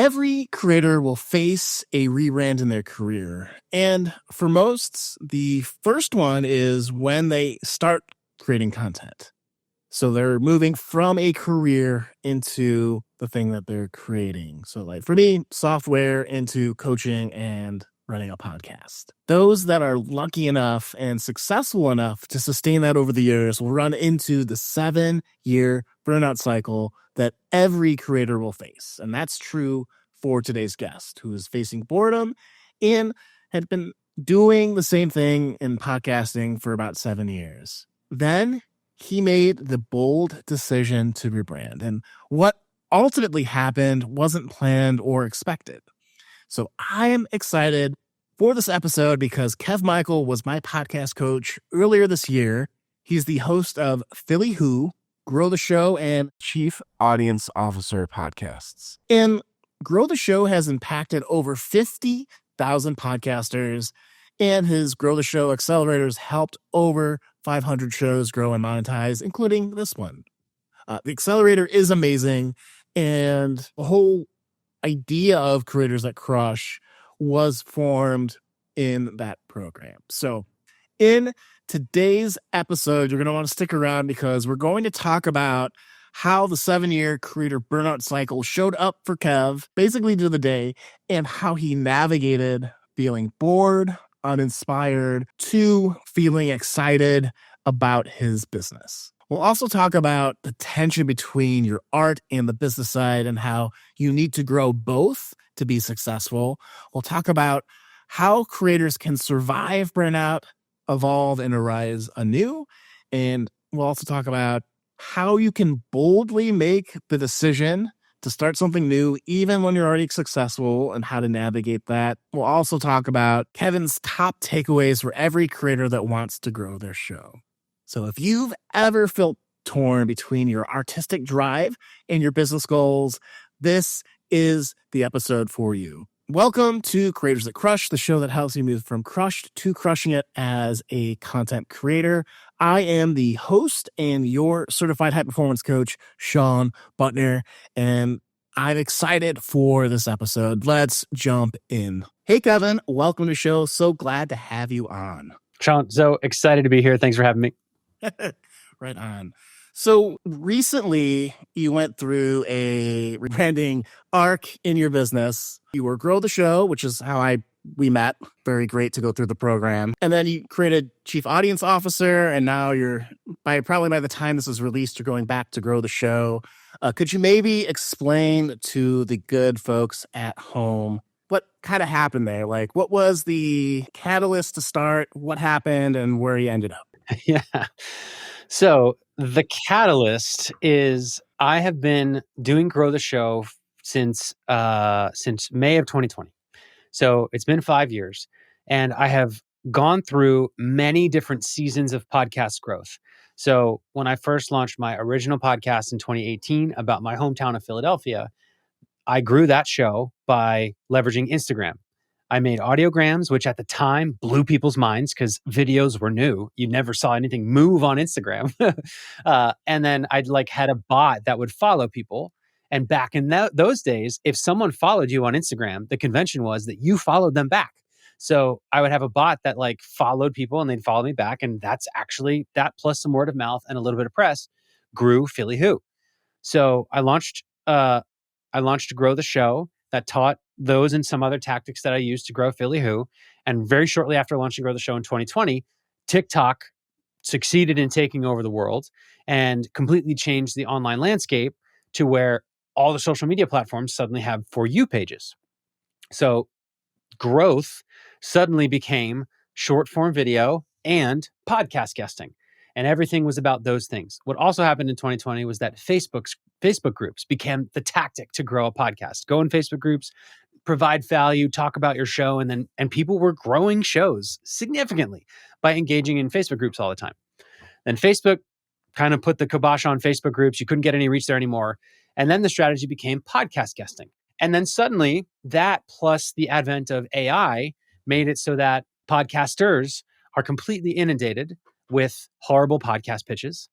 Every creator will face a rebrand in their career. And for most, the first one is when they start creating content. So they're moving from a career into the thing that they're creating. So like for me, software into coaching and running a podcast. Those that are lucky enough and successful enough to sustain that over the years will run into the 7-year burnout cycle that every creator will face. And that's true for today's guest, who is facing boredom and had been doing the same thing in podcasting for about 7 years. Then he made the bold decision to rebrand. And what ultimately happened wasn't planned or expected. So I am excited for this episode because Kev Michael was my podcast coach earlier this year. He's the host of Philly Who, Grow the Show, and Chief Audience Officer podcasts. And Grow the Show has impacted over 50,000 podcasters, and his Grow the Show accelerators helped over 500 shows grow and monetize, including this one. The accelerator is amazing, and the whole idea of Creators That Crush was formed in that program. So in today's episode, you're going to want to stick around because we're going to talk about how the 7-year creator burnout cycle showed up for Kev, basically to the day, and how he navigated feeling bored, uninspired, to feeling excited about his business. We'll also talk about the tension between your art and the business side and how you need to grow both to be successful. We'll talk about how creators can survive burnout, evolve, and arise anew. And we'll also talk about how you can boldly make the decision to start something new, even when you're already successful, and how to navigate that. We'll also talk about Kevin's top takeaways for every creator that wants to grow their show. So if you've ever felt torn between your artistic drive and your business goals, this is the episode for you. Welcome to Creators That Crush, the show that helps you move from crushed to crushing it as a content creator. I am the host and your certified high performance coach, Shawn Buttner, and I'm excited for this episode. Let's jump in. Hey, Kevin, welcome to the show. So glad to have you on. Shawn, so excited to be here. Thanks for having me. Right on. So recently you went through a rebranding arc in your business. You were Grow the Show, which is how we met. Very great to go through the program. And then you created Chief Audience Officer, and now you're probably by the time this is released, you're going back to Grow the Show. Could you maybe explain to the good folks at home what kind of happened there? Like, what was the catalyst to start? What happened and where you ended up? Yeah. So the catalyst is I have been doing Grow the Show since May of 2020. So it's been 5 years, and I have gone through many different seasons of podcast growth. So when I first launched my original podcast in 2018 about my hometown of Philadelphia, I grew that show by leveraging Instagram. I made audiograms, which at the time blew people's minds because videos were new. You never saw anything move on Instagram. And then I'd had a bot that would follow people. And back in those days, if someone followed you on Instagram, the convention was that you followed them back. So I would have a bot that followed people and they'd follow me back. And that's actually that plus some word of mouth and a little bit of press grew Philly Who. So I launched Grow the Show that taught those and some other tactics that I used to grow Philly Who. And very shortly after launching Grow the Show in 2020, TikTok succeeded in taking over the world and completely changed the online landscape to where all the social media platforms suddenly have For You pages. So growth suddenly became short form video and podcast guesting. And everything was about those things. What also happened in 2020 was that Facebook groups became the tactic to grow a podcast. Go in Facebook groups, provide value, talk about your show, and people were growing shows significantly by engaging in Facebook groups all the time. Then Facebook kind of put the kibosh on Facebook groups. You couldn't get any reach there anymore. And then the strategy became podcast guesting. And then suddenly that plus the advent of AI made it so that podcasters are completely inundated with horrible podcast pitches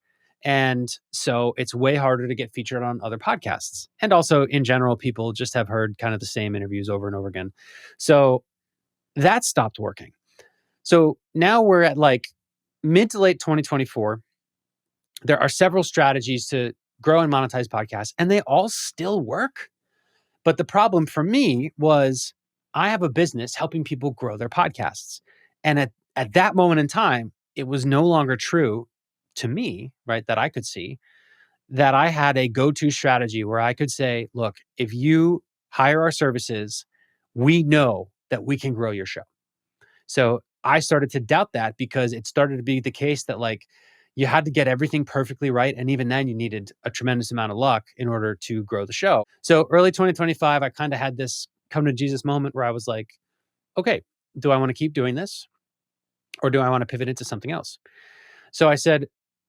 And so it's way harder to get featured on other podcasts. And also, in general, people just have heard kind of the same interviews over and over again. So that stopped working. So now we're at like mid to late 2024. There are several strategies to grow and monetize podcasts, and they all still work. But the problem for me was I have a business helping people grow their podcasts. And at that moment in time, it was no longer true to me, right, that I could see that I had a go-to strategy where I could say, look, if you hire our services, we know that we can grow your show. So I started to doubt that because it started to be the case that like you had to get everything perfectly right. And even then you needed a tremendous amount of luck in order to grow the show. So early 2025, I kind of had this come to Jesus moment where I was like, okay, do I want to keep doing this or do I want to pivot into something else? So I said,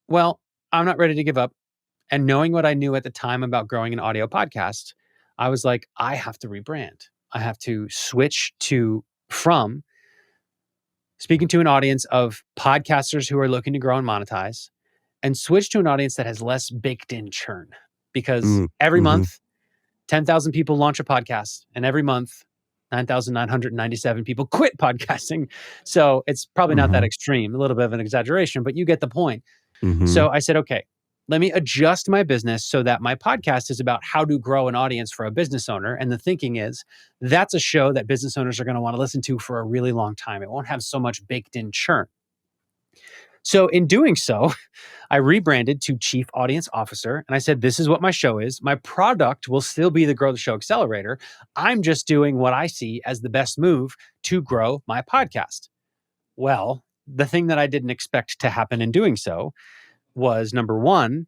well, I'm not ready to give up. And knowing what I knew at the time about growing an audio podcast, I was like, I have to rebrand. I have to switch from speaking to an audience of podcasters who are looking to grow and monetize and switch to an audience that has less baked in churn. Because every month, 10,000 people launch a podcast, and every month, 9,997 people quit podcasting. So it's probably not that extreme, a little bit of an exaggeration, but you get the point. So I said, okay, let me adjust my business so that my podcast is about how to grow an audience for a business owner. And the thinking is that's a show that business owners are going to want to listen to for a really long time. It won't have so much baked in churn. So in doing so, I rebranded to Chief Audience Officer. And I said, this is what my show is. My product will still be the Grow the Show Accelerator. I'm just doing what I see as the best move to grow my podcast. Well, the thing that I didn't expect to happen in doing so was number one,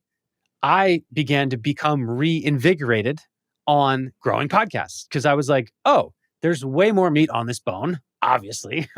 I began to become reinvigorated on growing podcasts because I was like, oh, there's way more meat on this bone, obviously.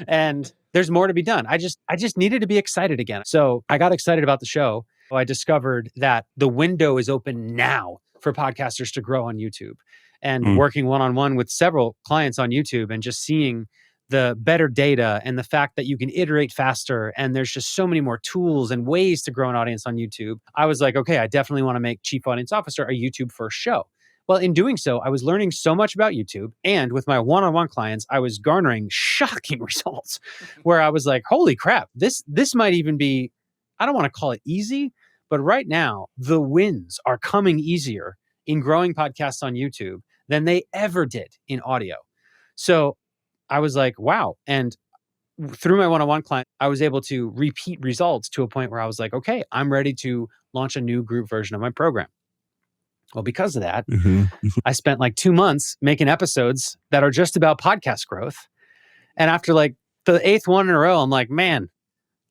And there's more to be done. I just needed to be excited again. So I got excited about the show. I discovered that the window is open now for podcasters to grow on YouTube and working one-on-one with several clients on YouTube and just seeing the better data and the fact that you can iterate faster and there's just so many more tools and ways to grow an audience on YouTube. I was like, okay, I definitely want to make Chief Audience Officer a YouTube first show. Well, in doing so, I was learning so much about YouTube, and with my one-on-one clients, I was garnering shocking results where I was like, holy crap, this might even be, I don't want to call it easy, but right now the wins are coming easier in growing podcasts on YouTube than they ever did in audio. So I was like, wow. And through my one-on-one client, I was able to repeat results to a point where I was like, okay, I'm ready to launch a new group version of my program. Well, because of that, I spent like 2 months making episodes that are just about podcast growth. And after like the 8th one in a row, I'm like, man,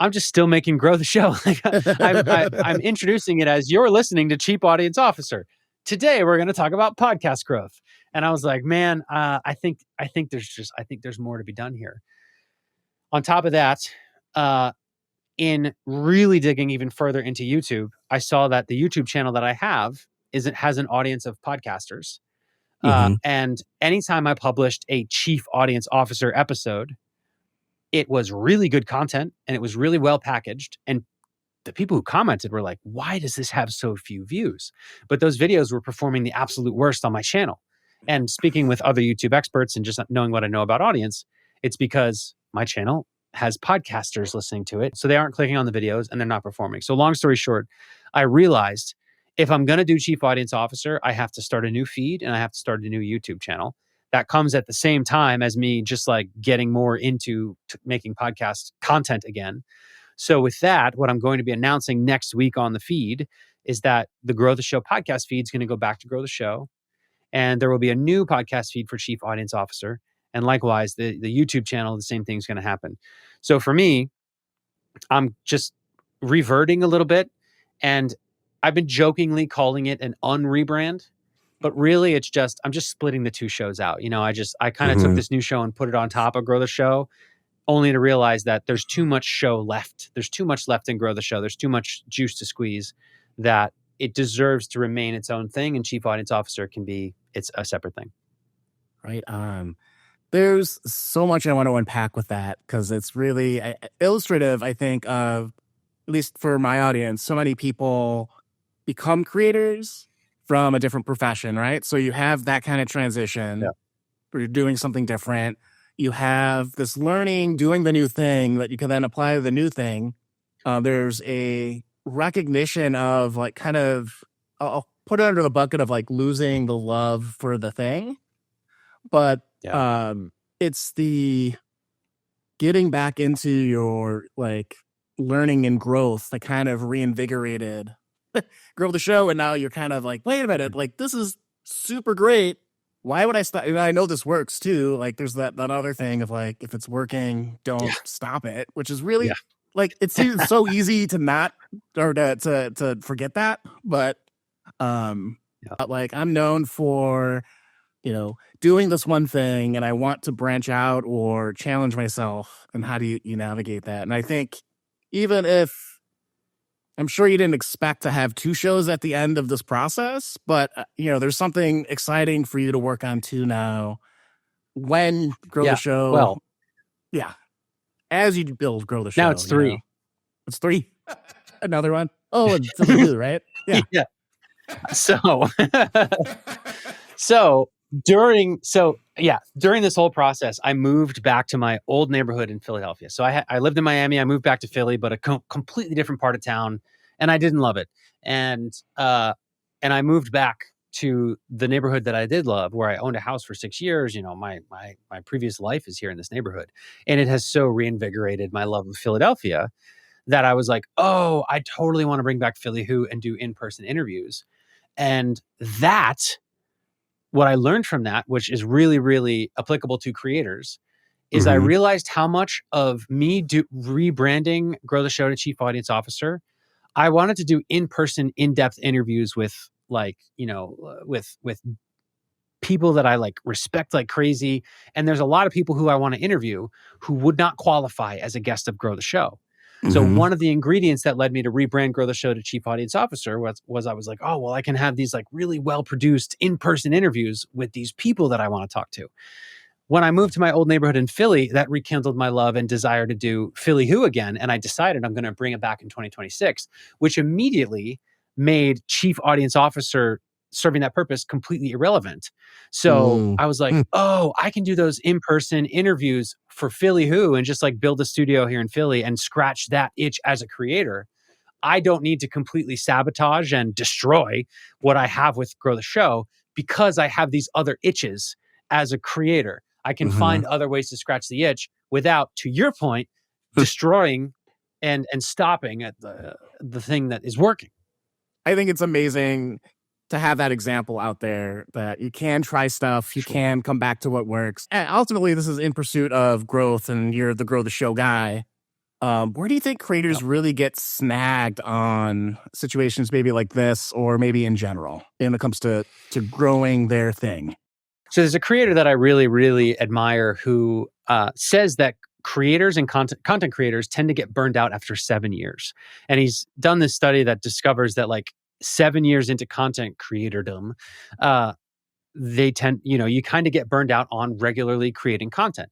I'm just still making Grow the Show. Like I'm introducing it as you're listening to Chief Audience Officer. Today, we're going to talk about podcast growth. And I was like, man, I think there's more to be done here. On top of that, in really digging even further into YouTube, I saw that the YouTube channel that I have has an audience of podcasters. And anytime I published a Chief Audience Officer episode, it was really good content and it was really well packaged. And the people who commented were like, why does this have so few views? But those videos were performing the absolute worst on my channel. And speaking with other YouTube experts and just knowing what I know about audience, it's because my channel has podcasters listening to it. So they aren't clicking on the videos and they're not performing. So long story short, I realized if I'm going to do Chief Audience Officer, I have to start a new feed and I have to start a new YouTube channel. That comes at the same time as me just like getting more into making podcast content again. So with that, what I'm going to be announcing next week on the feed is that the Grow the Show podcast feed is going to go back to Grow the Show. And there will be a new podcast feed for Chief Audience Officer. And likewise, the YouTube channel, the same thing's going to happen. So for me, I'm just reverting a little bit. And I've been jokingly calling it an unrebrand. But really, it's just, I'm just splitting the two shows out. You know, I kind of took this new show and put it on top of Grow the Show, only to realize that there's too much show left. There's too much left in Grow the Show. There's too much juice to squeeze that it deserves to remain its own thing. And Chief Audience Officer it's a separate thing. Right. There's so much I want to unpack with that because it's really illustrative, I think, of at least for my audience, so many people become creators from a different profession, right? So you have that kind of transition where you're doing something different. You have this learning, doing the new thing that you can then apply to the new thing. There's a recognition of like kind of, I'll put it under the bucket of like losing the love for the thing. But it's the getting back into your like learning and growth that kind of reinvigorated grow the show. And now you're kind of like, wait a minute, like this is super great. Why would I stop? And I know this works too. Like there's that other thing of like, if it's working, don't stop it, which is really like, it seems so easy to not, or to forget that. But like I'm known for, doing this one thing and I want to branch out or challenge myself. And how do you navigate that? And I think even if I'm sure you didn't expect to have 2 shows at the end of this process, but there's something exciting for you to work on too now when grow the show. Well, as you build grow the show. Now it's 3. It's 3. Another one. Oh, and something new, right? Yeah. So during this whole process, I moved back to my old neighborhood in Philadelphia. So I lived in Miami. I moved back to Philly, but a completely different part of town, and I didn't love it. And I moved back to the neighborhood that I did love, where I owned a house for 6 years. My previous life is here in this neighborhood, and it has so reinvigorated my love of Philadelphia that I was like, oh, I totally want to bring back Philly Who and do in-person interviews. And what I learned from that, which is really, really applicable to creators, is I realized how much of me rebranding Grow the Show to Chief Audience Officer, I wanted to do in-person, in-depth interviews with with people that I like respect like crazy. And there's a lot of people who I want to interview who would not qualify as a guest of Grow the Show. So one of the ingredients that led me to rebrand Grow the Show to Chief Audience Officer was I was like, oh, well, I can have these like really well-produced in-person interviews with these people that I want to talk to. When I moved to my old neighborhood in Philly, that rekindled my love and desire to do Philly Who again. And I decided I'm going to bring it back in 2026, which immediately made Chief Audience Officer serving that purpose completely irrelevant. So I was like, oh, I can do those in-person interviews for Philly Who and just like build a studio here in Philly and scratch that itch as a creator. I don't need to completely sabotage and destroy what I have with Grow the Show because I have these other itches as a creator. I can find other ways to scratch the itch without, to your point, destroying and stopping at the thing that is working. I think it's amazing to have that example out there that you can try stuff, you can come back to what works. And ultimately, this is in pursuit of growth, and you're the Grow the Show guy. Where do you think creators really get snagged on situations maybe like this, or maybe in general, when it comes to growing their thing? So there's a creator that I really, really admire who says that creators and content creators tend to get burned out after 7 years. And he's done this study that discovers that like 7 years into content creatordom, they tend, you kind of get burned out on regularly creating content,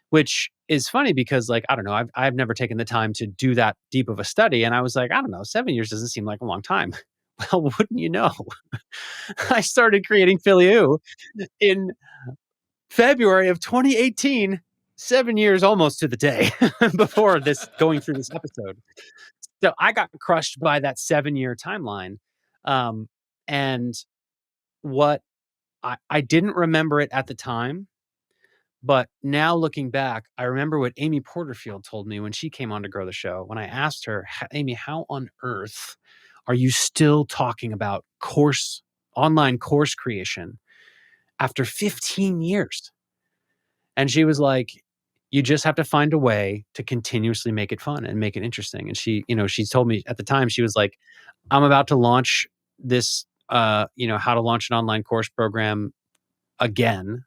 which is funny because like, I don't know, I've never taken the time to do that deep of a study. And I was like, I don't know, 7 years doesn't seem like a long time. Well, wouldn't you know? I started creating Philly Who in February of 2018, 7 years almost to the day before going through this episode. So I got crushed by that 7-year timeline. And what I didn't remember it at the time, but now looking back, I remember what Amy Porterfield told me when she came on to Grow the Show. When I asked her, Amy, how on earth are you still talking about online course creation after 15 years? And she was like, you just have to find a way to continuously make it fun and make it interesting. And she told me at the time, she was like, I'm about to launch this, how to launch an online course program again.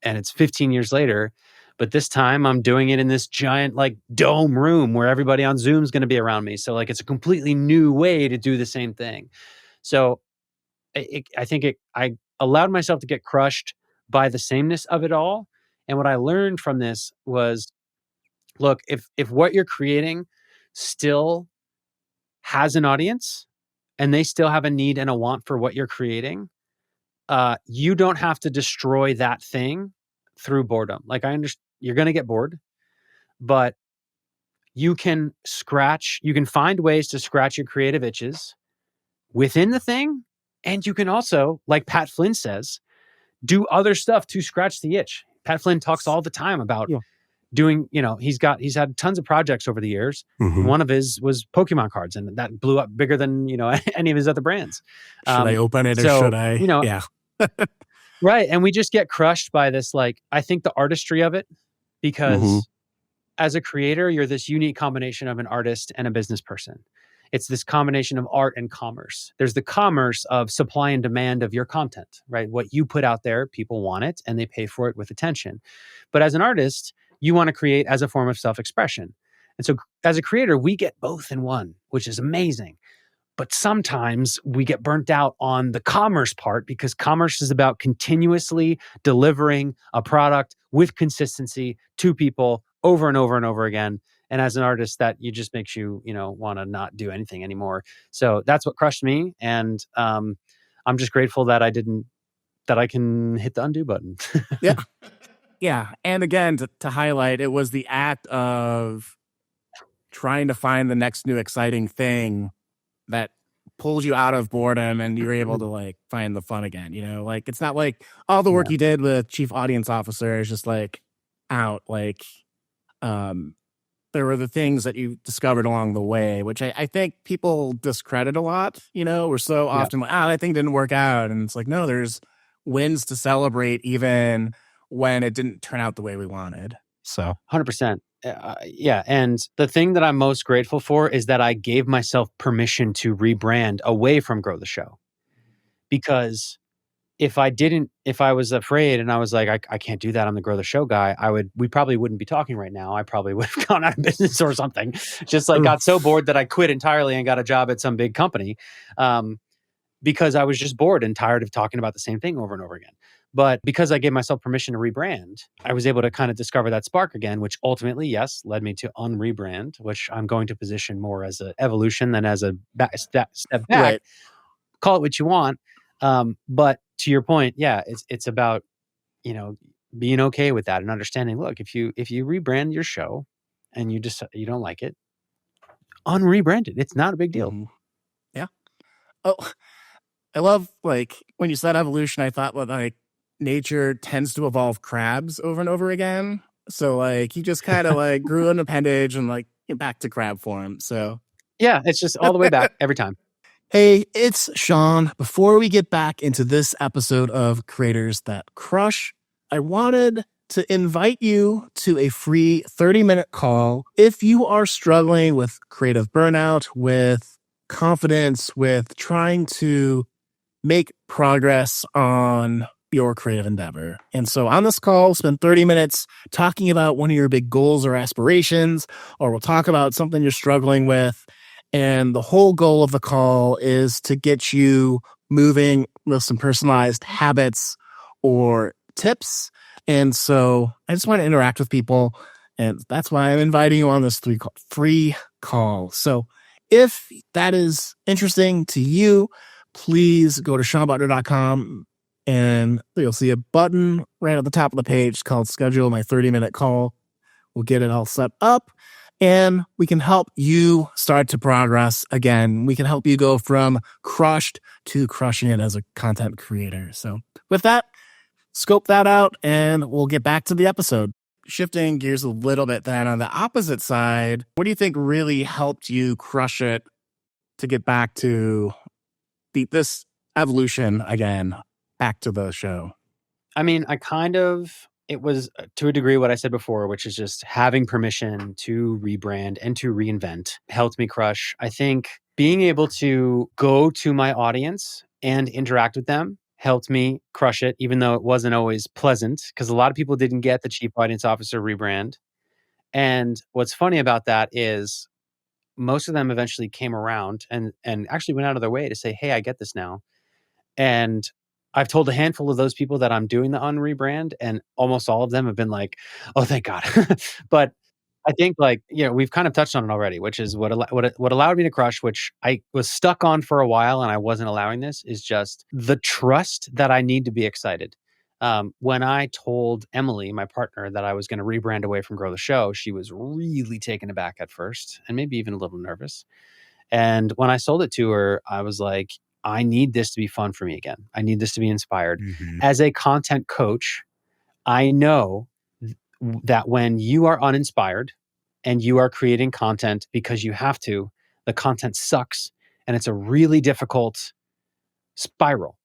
And it's 15 years later, but this time I'm doing it in this giant like dome room where everybody on Zoom is going to be around me. So like, it's a completely new way to do the same thing. So I allowed myself to get crushed by the sameness of it all. And what I learned from this was, look, if what you're creating still has an audience and they still have a need and a want for what you're creating, you don't have to destroy that thing through boredom. Like, I understand you're going to get bored, but you can find ways to scratch your creative itches within the thing. And you can also, like Pat Flynn says, do other stuff to scratch the itch. Pat Flynn talks all the time about doing, he's had tons of projects over the years. Mhm. One of his was Pokemon cards, and that blew up bigger than, any of his other brands. Should I open it or should I? Yeah. Right. And we just get crushed by this, I think the artistry of it, because as a creator, you're this unique combination of an artist and a business person. It's this combination of art and commerce. There's the commerce of supply and demand of your content, right? What you put out there, people want it and they pay for it with attention. But as an artist, you want to create as a form of self-expression. And so as a creator, we get both in one, which is amazing. But sometimes we get burnt out on the commerce part, because commerce is about continuously delivering a product with consistency to people over and over and over again. And as an artist, that just makes you, want to not do anything anymore. So that's what crushed me. And I'm just grateful that I can hit the undo button. Yeah. Yeah. And again, to highlight, it was the act of trying to find the next new exciting thing that pulls you out of boredom and you're able to find the fun again. It's not like all the work you did with Chief Audience Officer is just out. There were the things that you discovered along the way, which I think people discredit a lot. We're so often that thing didn't work out. And it's no, there's wins to celebrate even when it didn't turn out the way we wanted. So 100%. Yeah. And the thing that I'm most grateful for is that I gave myself permission to rebrand away from Grow the Show. Because if I was afraid and I was like, I can't do that, I'm the Grow the Show guy, we probably wouldn't be talking right now. I probably would have gone out of business or something. Just got so bored that I quit entirely and got a job at some big company. Because I was just bored and tired of talking about the same thing over and over again. But because I gave myself permission to rebrand, I was able to kind of discover that spark again, which ultimately, yes, led me to unrebrand, which I'm going to position more as an evolution than as a step back. Right. Call it what you want. But to your point, it's about, being okay with that and understanding, look, if you rebrand your show and you don't like it, unrebrand it. It's not a big deal. Mm-hmm. Yeah. Oh, I love when you said evolution, I thought nature tends to evolve crabs over and over again. So he just kind of grew an appendage and back to crab form. So yeah, it's just all the way back every time. Hey, it's Shawn. Before we get back into this episode of Creators That Crush, I wanted to invite you to a free 30-minute call if you are struggling with creative burnout, with confidence, with trying to make progress on your creative endeavor. And so on this call, we'll spend 30 minutes talking about one of your big goals or aspirations, or we'll talk about something you're struggling with. And the whole goal of the call is to get you moving with some personalized habits or tips. And so I just want to interact with people. And that's why I'm inviting you on this free call. So if that is interesting to you, please go to ShawnButtner.com and you'll see a button right at the top of the page called Schedule My 30-Minute Call. We'll get it all set up and we can help you start to progress again. We can help you go from crushed to crushing it as a content creator. So with that, scope that out and we'll get back to the episode. Shifting gears a little bit then on the opposite side, what do you think really helped you crush it to get back to this evolution again, back to the show? I mean, it was to a degree what I said before, which is just having permission to rebrand and to reinvent helped me crush. I think being able to go to my audience and interact with them helped me crush it, even though it wasn't always pleasant, because a lot of people didn't get the Chief Audience Officer rebrand. And what's funny about that is most of them eventually came around and actually went out of their way to say, hey, I get this now. And I've told a handful of those people that I'm doing the unrebrand, and almost all of them have been like, oh, thank God. But I think we've kind of touched on it already, which is what allowed me to crush, which I was stuck on for a while and I wasn't allowing this, is just the trust that I need to be excited. When I told Emily, my partner, that I was going to rebrand away from Grow the Show, she was really taken aback at first and maybe even a little nervous. And when I sold it to her, I was like, I need this to be fun for me again. I need this to be inspired. Mhm. As a content coach, I know that when you are uninspired and you are creating content because you have to, the content sucks and it's a really difficult spiral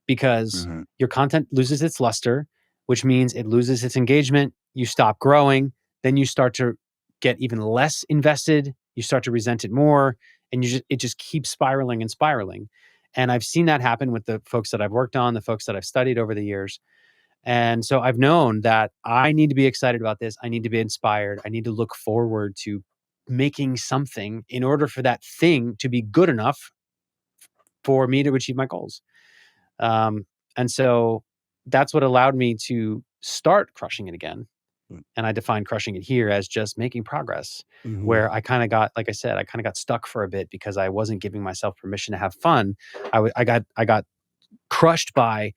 because Mhm. your content loses its luster, which means it loses its engagement. You stop growing, then you start to get even less invested. You start to resent it more, and it just keeps spiraling and spiraling. And I've seen that happen with the folks that I've worked on, the folks that I've studied over the years. And so I've known that I need to be excited about this. I need to be inspired. I need to look forward to making something in order for that thing to be good enough for me to achieve my goals. Um, and so that's what allowed me to start crushing it again. And I define crushing it here as just making progress, Mhm. where I kind of got, like I said, I kind of got stuck for a bit because I wasn't giving myself permission to have fun. I got crushed by,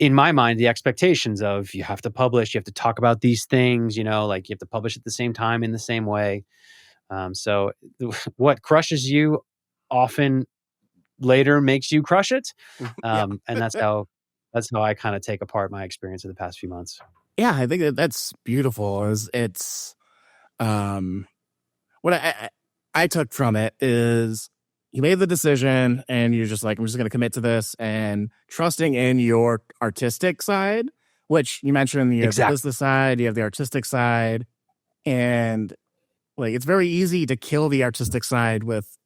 in my mind, the expectations of you have to publish, you have to talk about these things, like you have to publish at the same time in the same way. So what crushes you often later makes you crush it. Yeah. And that's how I kind of take apart my experience of the past few months. Yeah, I think that's beautiful. It's um what I took from it is you made the decision and you're just like, I'm just going to commit to this, and trusting in your artistic side, which you mentioned, you have the Exactly. business side, you have the artistic side, and like it's very easy to kill the artistic side with,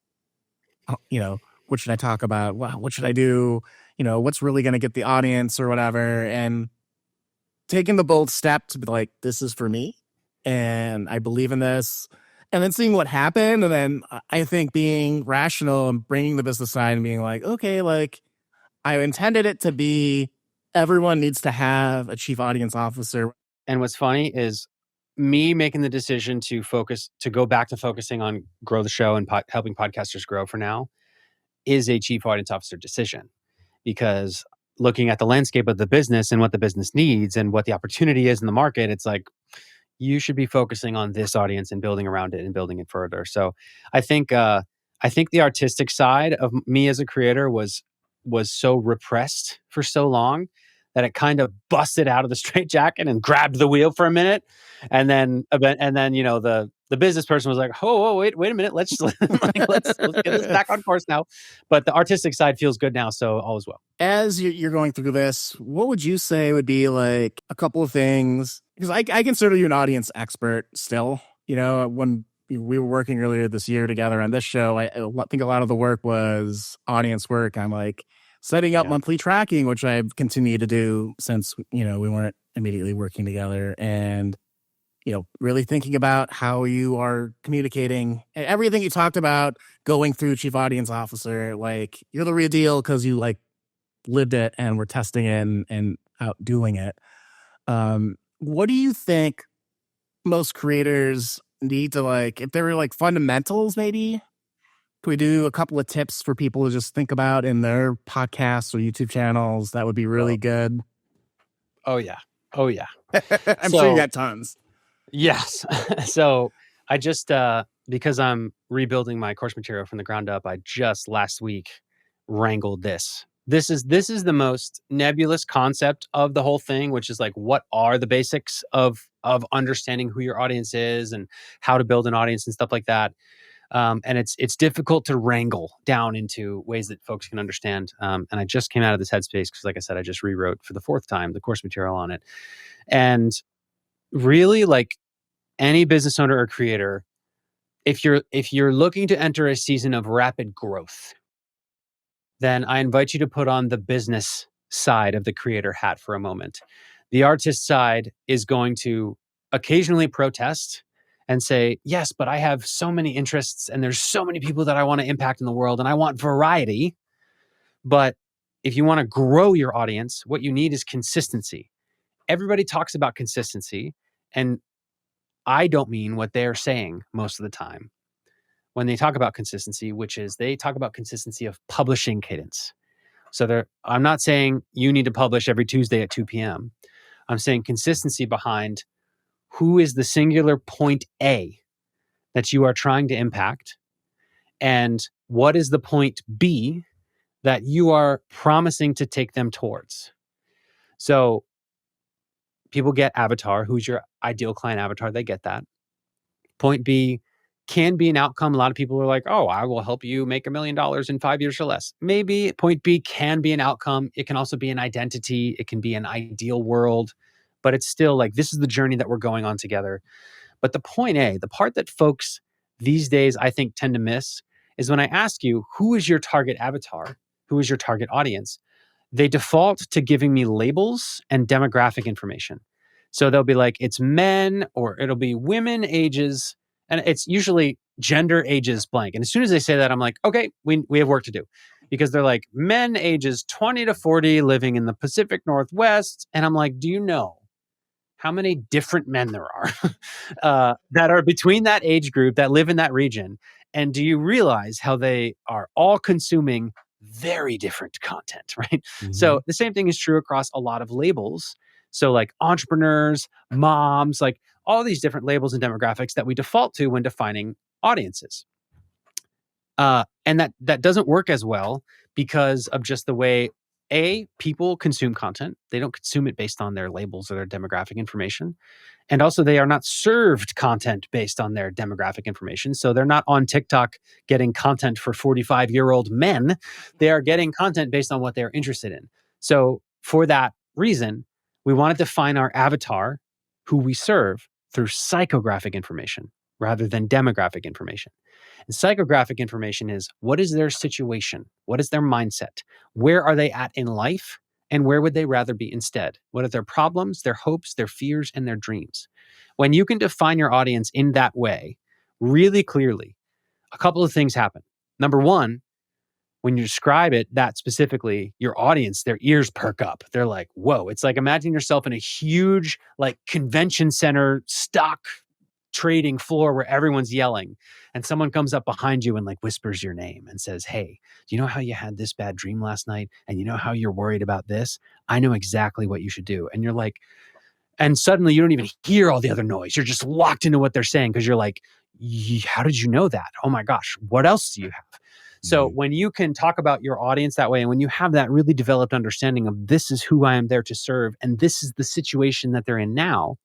what should I talk about? What should I do? What's really going to get the audience or whatever, and taking the bold step to be like, this is for me and I believe in this. And then seeing what happened. And then I think being rational and bringing the business side and being like, okay, like I intended it to be everyone needs to have a chief audience officer. And what's funny is me making the decision to go back to focusing on Grow the Show and helping podcasters grow for now is a chief audience officer decision, because looking at the landscape of the business and what the business needs and what the opportunity is in the market, it's like, you should be focusing on this audience and building around it and building it further. So I think the artistic side of me as a creator was so repressed for so long that it kind of busted out of the straitjacket and grabbed the wheel for a minute, and then the business person was like, oh wait a minute, let's let's get this back on course now. But the artistic side feels good now, so all is well. As you're going through this, what would you say would be like a couple of things? Because I consider you an audience expert still. When we were working earlier this year together on this show, I think a lot of the work was audience work. I'm like setting up Yeah. monthly tracking, which I've continued to do since, we weren't immediately working together. And, really thinking about how you are communicating. Everything you talked about going through chief audience officer, like you're the real deal because you like lived it and we're testing it and out doing it. What do you think most creators need to, like, if there were like fundamentals, maybe? Can we do a couple of tips for people to just think about in their podcasts or YouTube channels? That would be really good. Oh yeah. Oh yeah. I'm sure you So got tons. yes. So I just because I'm rebuilding my course material from the ground up, I just last week wrangled this. This is the most nebulous concept of the whole thing, which is like, what are the basics of understanding who your audience is and how to build an audience and stuff like that. And it's difficult to wrangle down into ways that folks can understand. And I just came out of this headspace because, like I said, I just rewrote for the fourth time the course material on it. And really, like any business owner or creator, if you're looking to enter a season of rapid growth, then I invite you to put on the business side of the creator hat for a moment. The artist side is going to occasionally protest and say, yes, but I have so many interests and there's so many people that I want to impact in the world and I want variety. But if you want to grow your audience, what you need is consistency. Everybody talks about consistency, and I don't mean what they're saying most of the time when they talk about consistency, which is they talk about consistency of publishing cadence. So I'm not saying you need to publish every Tuesday at 2 p.m. I'm saying consistency behind who is the singular point A that you are trying to impact, and what is the point B that you are promising to take them towards. So people get avatar. Who's your ideal client avatar? They get that. Point B can be an outcome. A lot of people are like, oh, I will help you make $1 million in 5 years or less. Maybe point B can be an outcome. It can also be an identity. It can be an ideal world, but it's still like, this is the journey that we're going on together. But the point A, the part that folks these days, I think, tend to miss is when I ask you, who is your target avatar? Who is your target audience? They default to giving me labels and demographic information. So they'll be like, it's men, or it'll be women ages, and it's usually gender ages blank. And as soon as they say that, I'm like, okay, we have work to do. Because they're like, men ages 20 to 40 living in the Pacific Northwest. And I'm like, do you know how many different men there are that are between that age group that live in that region? And do you realize how they are all consuming very different content, right? Mhm. So the same thing is true across a lot of labels. So like entrepreneurs, moms, like all these different labels and demographics that we default to when defining audiences. And that doesn't work as well because of just the way people consume content. They don't consume it based on their labels or their demographic information. And also they are not served content based on their demographic information. So they're not on TikTok getting content for 45-year-old men. They are getting content based on what they're interested in. So for that reason, we want to define our avatar, who we serve, through psychographic information rather than demographic information. And psychographic information is, what is their situation? What is their mindset? Where are they at in life? And where would they rather be instead? What are their problems, their hopes, their fears, and their dreams? When you can define your audience in that way, really clearly, a couple of things happen. Number one, when you describe it that specifically, your audience, their ears perk up. They're like, whoa. It's like, imagine yourself in a huge like convention center stock trading floor where everyone's yelling, and someone comes up behind you and like whispers your name and says, hey, do you know how you had this bad dream last night? And you know how you're worried about this? I know exactly what you should do. And you're like, and suddenly you don't even hear all the other noise. You're just locked into what they're saying because you're like, how did you know that? Oh my gosh, what else do you have? So when you can talk about your audience that way, and when you have that really developed understanding of this is who I am there to serve, and this is the situation that they're in now,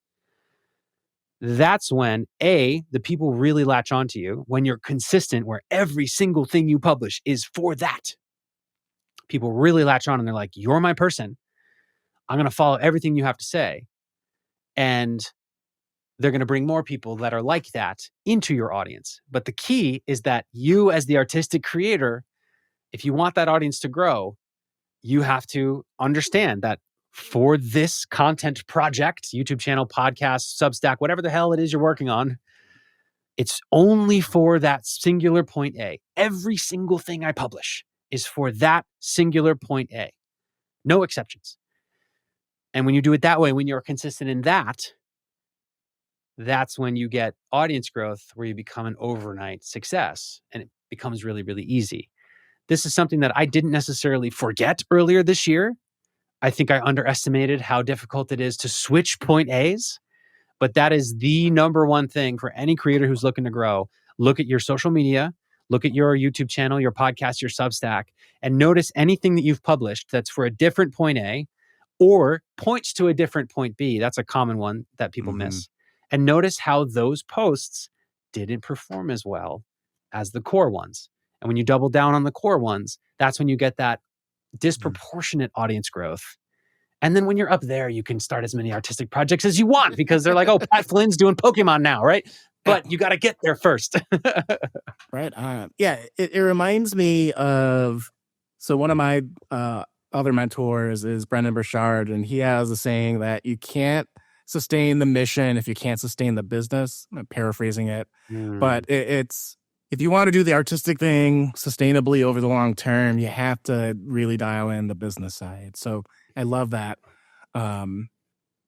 that's when the people really latch onto you. When you're consistent, where every single thing you publish is for that, people really latch on and they're like, you're my person. I'm going to follow everything you have to say. And they're going to bring more people that are like that into your audience. But the key is that you, as the artistic creator, if you want that audience to grow, you have to understand that for this content project, YouTube channel, podcast, Substack, whatever the hell it is you're working on, it's only for that singular point A. Every single thing I publish is for that singular point A. No exceptions. And when you do it that way, when you're consistent in that, that's when you get audience growth where you become an overnight success and it becomes really, really easy. This is something that I didn't necessarily forget earlier this year. I think I underestimated how difficult it is to switch point A's, but that is the number one thing for any creator who's looking to grow. Look at your social media, look at your YouTube channel, your podcast, your Substack, and notice anything that you've published that's for a different point A or points to a different point B. That's a common one that people miss. And notice how those posts didn't perform as well as the core ones. And when you double down on the core ones, that's when you get that disproportionate audience growth. And then when you're up there, you can start as many artistic projects as you want because they're like, oh, Pat Flynn's doing Pokemon now, right? But you got to get there first. Right. Yeah, it reminds me of, so one of my other mentors is Brendan Burchard, and he has a saying that you can't sustain the mission if you can't sustain the business. I'm paraphrasing it, but it's, if you want to do the artistic thing sustainably over the long term, you have to really dial in the business side. So I love that.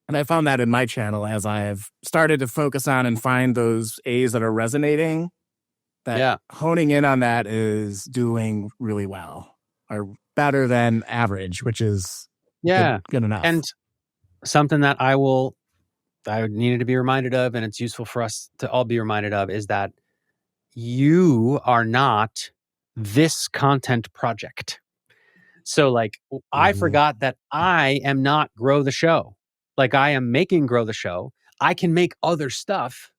And I found that in my channel as I've started to focus on and find those A's that are resonating, that Yeah. honing in on that is doing really well, or better than average, which is Yeah. good enough. And something that I needed to be reminded of, and it's useful for us to all be reminded of, is that you are not this content project. So like, I forgot that I am not Grow the Show. Like, I am making Grow the Show. I can make other stuff,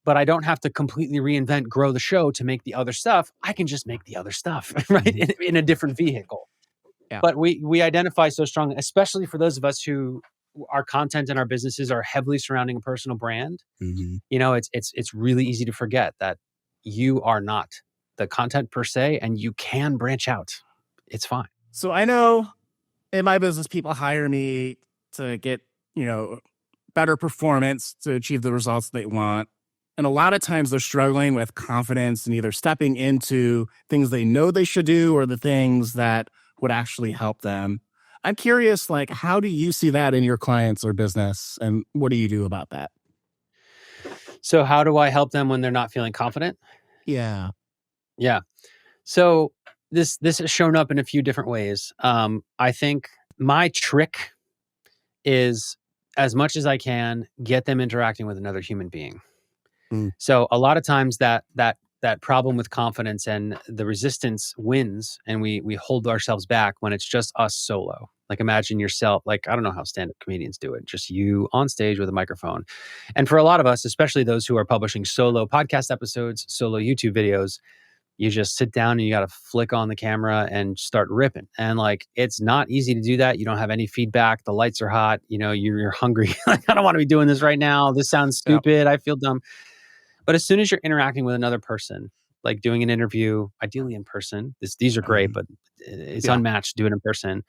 but I don't have to completely reinvent Grow the Show to make the other stuff. I can just make the other stuff, right? In a different vehicle. Yeah. But we identify so strongly, especially for those of us who our content and our businesses are heavily surrounding a personal brand. You know, it's really easy to forget that you are not the content per se, and you can branch out. It's fine. So I know in my business, people hire me to get, better performance to achieve the results they want. And a lot of times they're struggling with confidence and either stepping into things they know they should do or the things that would actually help them. I'm curious, like, how do you see that in your clients or business? And what do you do about that? So how do I help them when they're not feeling confident? Yeah. Yeah. So this has shown up in a few different ways. I think my trick is, as much as I can, get them interacting with another human being. So a lot of times that problem with confidence and the resistance wins, and we hold ourselves back when it's just us solo. Like, imagine yourself, like, I don't know how stand-up comedians do it, just you on stage with a microphone. And for a lot of us, especially those who are publishing solo podcast episodes, solo YouTube videos, you just sit down and you got to flick on the camera and start ripping. And like, it's not easy to do that. You don't have any feedback. The lights are hot. You know, you're hungry. Like, I don't want to be doing this right now. This sounds stupid. I feel dumb. But as soon as you're interacting with another person, like doing an interview, ideally in person, these are great, but it's unmatched. Do it in person,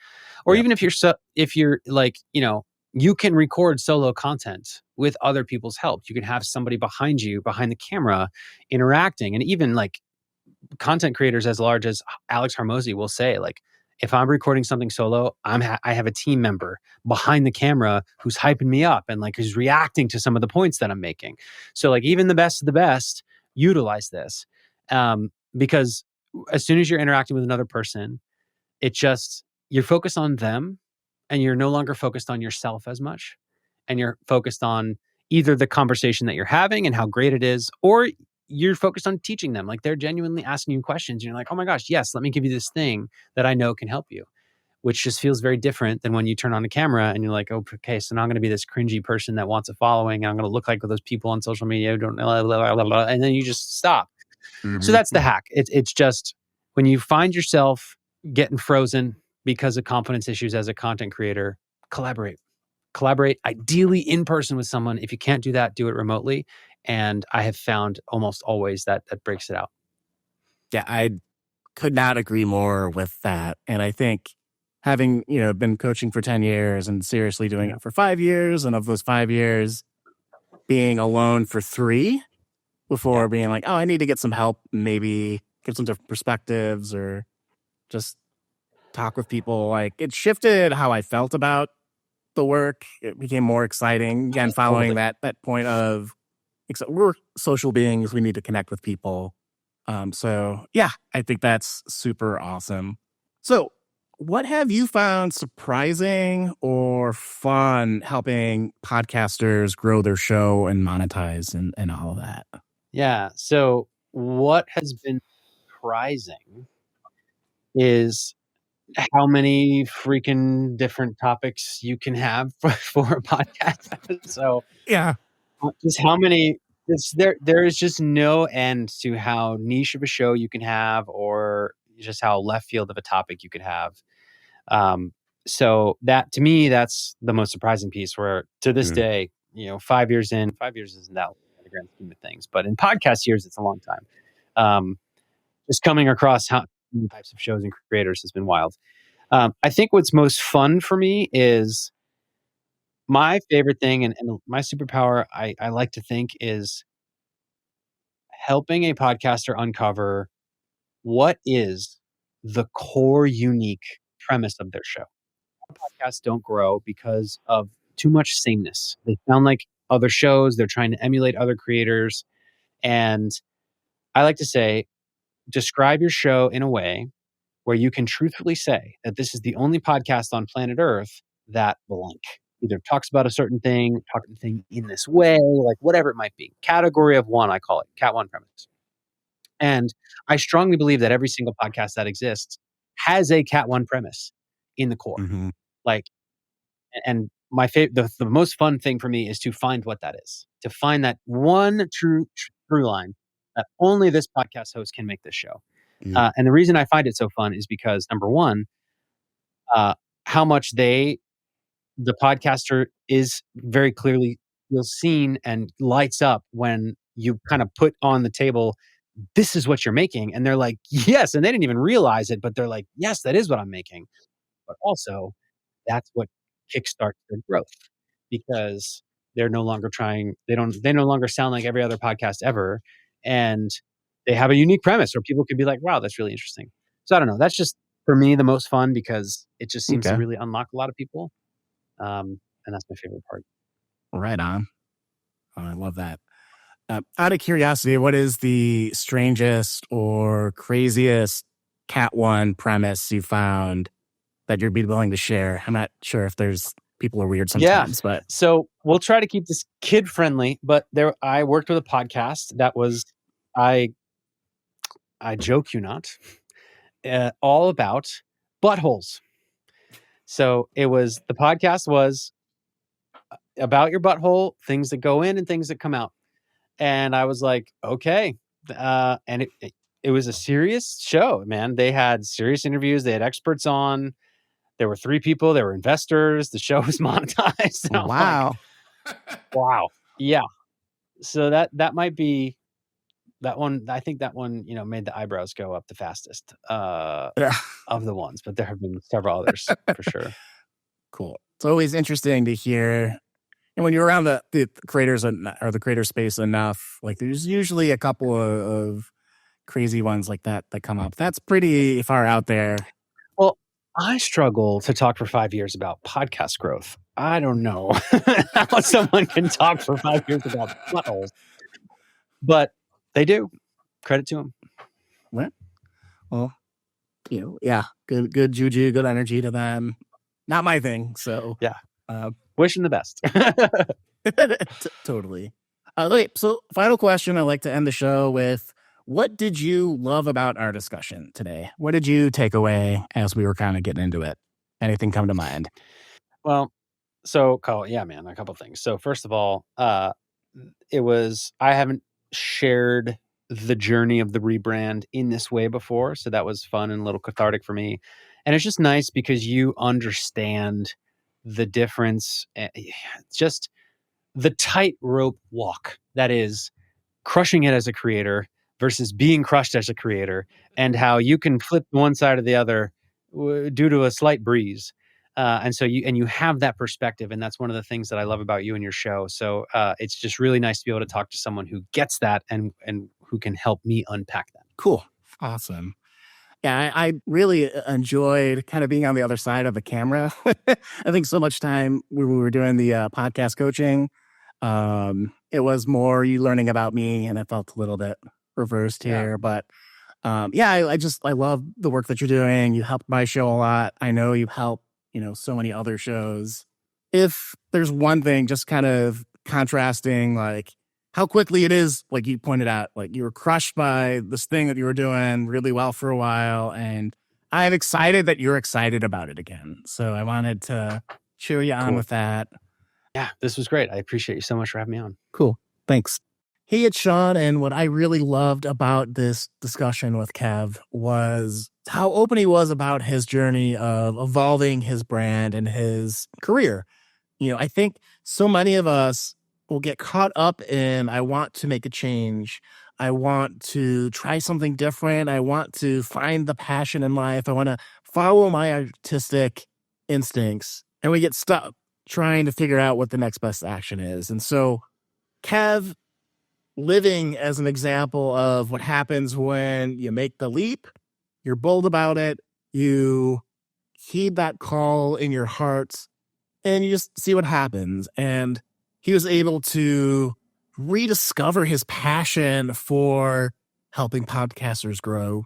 or even if you're like, you can record solo content with other people's help. You can have somebody behind you, behind the camera, interacting, and even like content creators as large as Alex Hormozy will say, like, if I'm recording something solo, I have a team member behind the camera who's hyping me up and like who's reacting to some of the points that I'm making. So like, even the best of the best utilize this, because as soon as you're interacting with another person, you're focused on them, and you're no longer focused on yourself as much, and you're focused on either the conversation that you're having and how great it is, or you're focused on teaching them. Like, they're genuinely asking you questions, and you're like, oh my gosh, yes, let me give you this thing that I know can help you, which just feels very different than when you turn on the camera and you're like, oh, okay, so now I'm going to be this cringy person that wants a following, and I'm going to look like those people on social media who don't know, blah, blah, blah, blah, and then you just stop. So that's the hack. It's just, when you find yourself getting frozen because of confidence issues as a content creator, collaborate, ideally in person with someone. If you can't do that, do it remotely. And I have found almost always that breaks it out. Yeah, I could not agree more with that. And I think having, been coaching for 10 years and seriously doing it for 5 years, and of those 5 years being alone for 3 before being like, oh, I need to get some help, maybe get some different perspectives or just talk with people. Like, it shifted how I felt about the work. It became more exciting. Again, following that point of, we're social beings. We need to connect with people. So yeah, I think that's super awesome. So what have you found surprising or fun helping podcasters grow their show and monetize and all of that? Yeah. So what has been surprising is how many freaking different topics you can have for a podcast. So Yeah. just how many, there is just no end to how niche of a show you can have, or just how left field of a topic you could have. So that, to me, that's the most surprising piece, where to this day, 5 years isn't that long in the grand scheme of things, but in podcast years, it's a long time. Just coming across how many types of shows and creators has been wild. I think what's most fun for me is my favorite thing, and my superpower, I like to think, is helping a podcaster uncover what is the core unique premise of their show. Podcasts don't grow because of too much sameness. They sound like other shows. They're trying to emulate other creators. And I like to say, describe your show in a way where you can truthfully say that this is the only podcast on planet Earth that blank either talks about a certain thing, talks about a thing in this way, like whatever it might be. Category of one, I call it, Cat One premise. And I strongly believe that every single podcast that exists has a Cat One premise in the core. Mm-hmm. Like, and my favorite, the most fun thing for me is to find what that is, to find that one true line that only this podcast host can make this show. Mm. And the reason I find it so fun is because number one, how much the podcaster is very clearly feels seen and lights up when you kind of put on the table, this is what you're making. And they're like, yes. And they didn't even realize it, but they're like, yes, that is what I'm making. But also that's what kickstarts their growth because they're no longer they no longer sound like every other podcast ever. And they have a unique premise where people could be like, wow, that's really interesting. So I don't know. That's just for me the most fun because it just seems to Okay. really unlock a lot of people. And that's my favorite part. Right on. Oh, I love that. Out of curiosity, what is the strangest or craziest Cat One premise you found that you'd be willing to share? I'm not sure if there's people are weird sometimes, but So we'll try to keep this kid friendly. But I worked with a podcast that was I joke you not, all about buttholes. So the podcast was about your butthole, things that go in and things that come out. And I was like, okay. And it was a serious show, man. They had serious interviews. They had experts on. There were 3 people. There were investors. The show was monetized. And I'm wow. like, wow. Yeah. So that might be that one. I think that one, made the eyebrows go up the fastest of the ones, but there have been several others for sure. Cool. It's always interesting to hear. And when you're around the creators or the creator space enough, like there's usually a couple of crazy ones like that come up. That's pretty far out there. Well, I struggle to talk for 5 years about podcast growth. I don't know how someone can talk for 5 years about buttholes, but they do. Credit to them. Well, yeah, good juju, good energy to them. Not my thing. So yeah, wish them the best. Totally. Okay, so final question. I like to end the show with: what did you love about our discussion today? What did you take away as we were kind of getting into it? Anything come to mind? Well, so yeah, man, a couple things. So first of all, I haven't shared the journey of the rebrand in this way before. So that was fun and a little cathartic for me. And it's just nice because you understand the difference, just the tightrope walk that is crushing it as a creator versus being crushed as a creator, and how you can flip one side or the other due to a slight breeze. And so you have that perspective, and that's one of the things that I love about you and your show. So it's just really nice to be able to talk to someone who gets that and who can help me unpack that. Cool. Awesome. Yeah, I really enjoyed kind of being on the other side of the camera. I think so much time when we were doing the podcast coaching, it was more you learning about me, and it felt a little bit reversed here. Yeah. But I love the work that you're doing. You helped my show a lot. I know you help, so many other shows. If there's one thing, just kind of contrasting, like how quickly it is, like you pointed out, like you were crushed by this thing that you were doing really well for a while. And I'm excited that you're excited about it again. So I wanted to cheer you on with that. Yeah, this was great. I appreciate you so much for having me on. Cool. Thanks. Hey, it's Shawn, and what I really loved about this discussion with Kev was how open he was about his journey of evolving his brand and his career. I think so many of us will get caught up in, I want to make a change. I want to try something different. I want to find the passion in life. I want to follow my artistic instincts. And we get stuck trying to figure out what the next best action is. And so Kev, living as an example of what happens when you make the leap, you're bold about it, you heed that call in your heart, and you just see what happens. And he was able to rediscover his passion for helping podcasters grow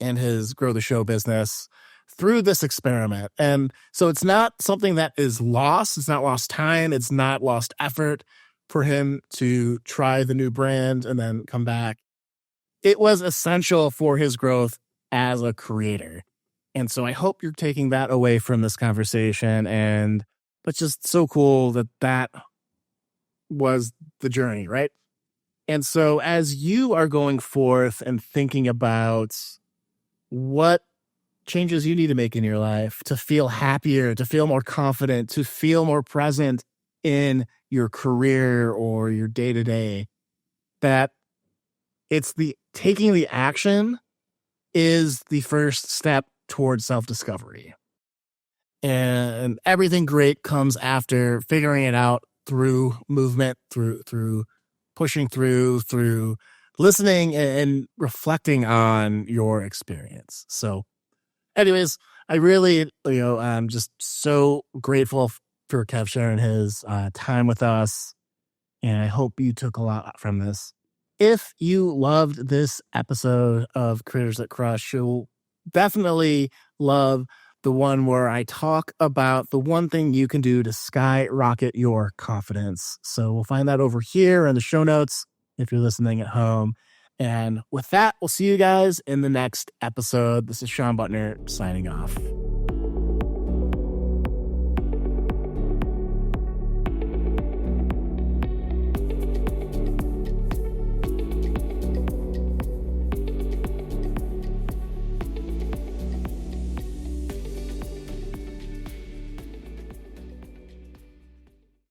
and his grow the show business through this experiment. And so it's not something that is lost. It's not lost time. It's not lost effort for him to try the new brand and then come back. It was essential for his growth as a creator. And so I hope you're taking that away from this conversation. And but just so cool that was the journey, right? And so as you are going forth and thinking about what changes you need to make in your life to feel happier, to feel more confident, to feel more present in your career or your day-to-day, that it's the taking the action is the first step towards self-discovery. And everything great comes after figuring it out through movement, through pushing through listening and reflecting on your experience. So anyways, I really, I'm just so grateful for Kev sharing his time with us. And I hope you took a lot from this. If you loved this episode of Creators That Crush, you'll definitely love the one where I talk about the one thing you can do to skyrocket your confidence. So we'll find that over here in the show notes if you're listening at home. And with that, we'll see you guys in the next episode. This is Shawn Buttner signing off.